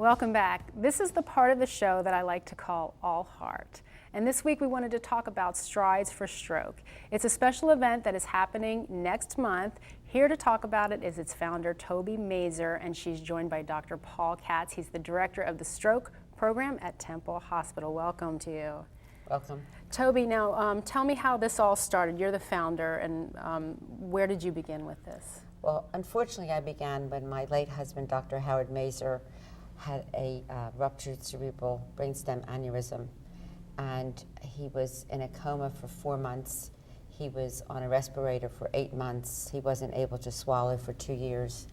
Welcome back. This is the part of the show that I like to call All Hart. And this week we wanted to talk about Strides for Stroke. It's a special event that is happening next month. Here to talk about it is its founder, Toby Mazer, and she's joined by Dr. Paul Katz. He's the director of the stroke program at Temple Hospital. Welcome to you. Welcome. Toby, now tell me how this all started. You're the founder, and where did you begin with this? Well, unfortunately, I began when my late husband, Dr. Howard Mazer, had a ruptured cerebral brainstem aneurysm, and he was in a coma for 4 months. He was on a respirator for 8 months. He wasn't able to swallow for 2 years,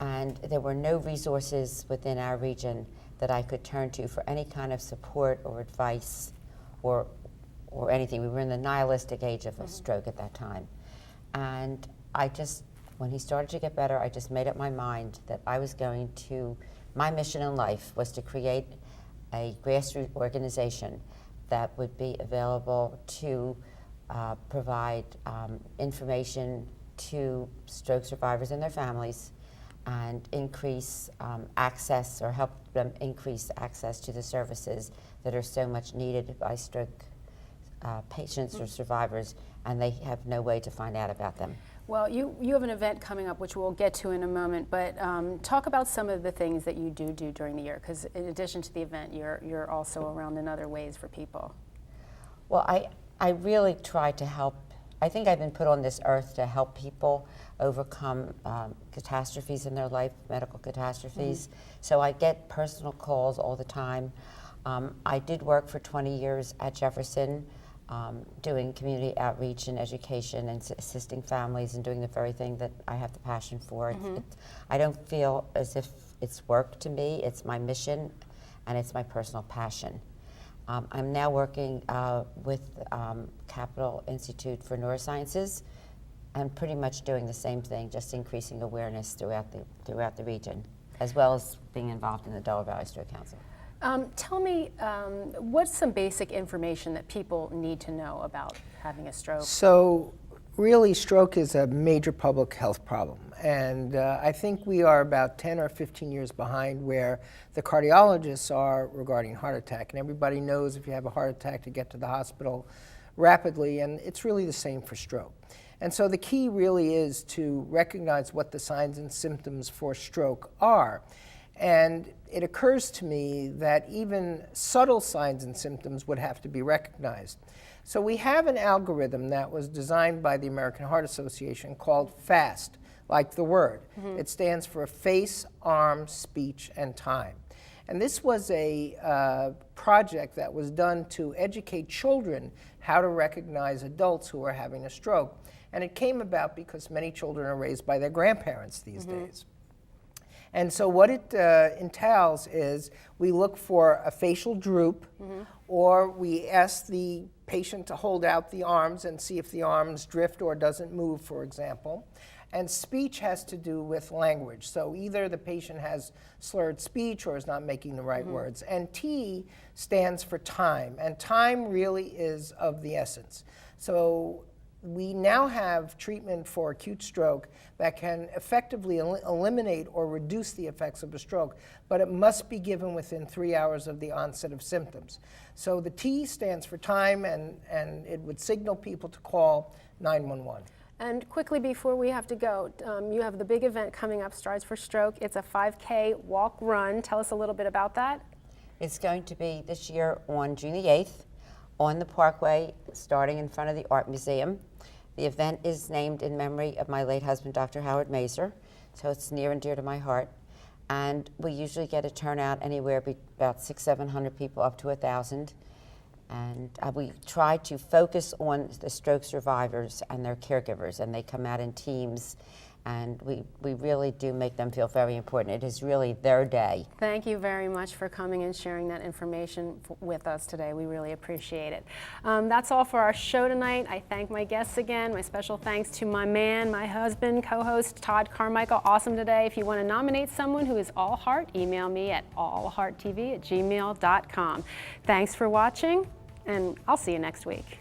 and there were no resources within our region that I could turn to for any kind of support or advice or anything. We were in the nihilistic age of a stroke at that time, and when he started to get better, I just made up my mind that I was going to, my mission in life was to create a grassroots organization that would be available to provide information to stroke survivors and their families and increase access, or help them increase access to the services that are so much needed by stroke patients or survivors, and they have no way to find out about them. Well, you have an event coming up, which we'll get to in a moment, but talk about some of the things that you do during the year, because in addition to the event, you're also around in other ways for people. Well, I really try to help. I think I've been put on this earth to help people overcome catastrophes in their life, medical catastrophes. So I get personal calls all the time. I did work for 20 years at Jefferson, doing community outreach and education and assisting families and doing the very thing that I have the passion for. I don't feel as if it's work to me. It's my mission and it's my personal passion. I'm now working with Capital Institute for Neurosciences and pretty much doing the same thing, just increasing awareness throughout the region, as well as being involved in the Delaware Valley Stroke Council. Tell me, what's some basic information that people need to know about having a stroke? So really, stroke is a major public health problem. And I think we are about 10 or 15 years behind where the cardiologists are regarding heart attack. And everybody knows if you have a heart attack to get to the hospital rapidly, and it's really the same for stroke. And so the key really is to recognize what the signs and symptoms for stroke are. And it occurs to me that even subtle signs and symptoms would have to be recognized. So we have an algorithm that was designed by the American Heart Association called FAST, like the word. It stands for face, arm, speech, and time. And this was a project that was done to educate children how to recognize adults who are having a stroke. And it came about because many children are raised by their grandparents these days. And so what it entails is we look for a facial droop, or we ask the patient to hold out the arms and see if the arms drift or doesn't move, for example. And speech has to do with language. So either the patient has slurred speech or is not making the right words. And T stands for time, and time really is of the essence. So we now have treatment for acute stroke that can effectively eliminate or reduce the effects of a stroke, but it must be given within 3 hours of the onset of symptoms. So the T stands for time, and it would signal people to call 911. And quickly before we have to go, you have the big event coming up, Strides for Stroke. It's a 5K walk-run. Tell us a little bit about that. It's going to be this year on June the 8th on the Parkway, starting in front of the Art Museum. The event is named in memory of my late husband, Dr. Howard Mazer, so it's near and dear to my heart. And we usually get a turnout anywhere about 600-700 people, up to 1,000. And we try to focus on the stroke survivors and their caregivers, and they come out in teams, and we really do make them feel very important. It is really their day. Thank you very much for coming and sharing that information with us today. We really appreciate it. That's all for our show tonight. I thank my guests again. My special thanks to my man, my husband, co-host Todd Carmichael. Awesome today. If you want to nominate someone who is all heart, email me at allhearttv@gmail.com. Thanks for watching, and I'll see you next week.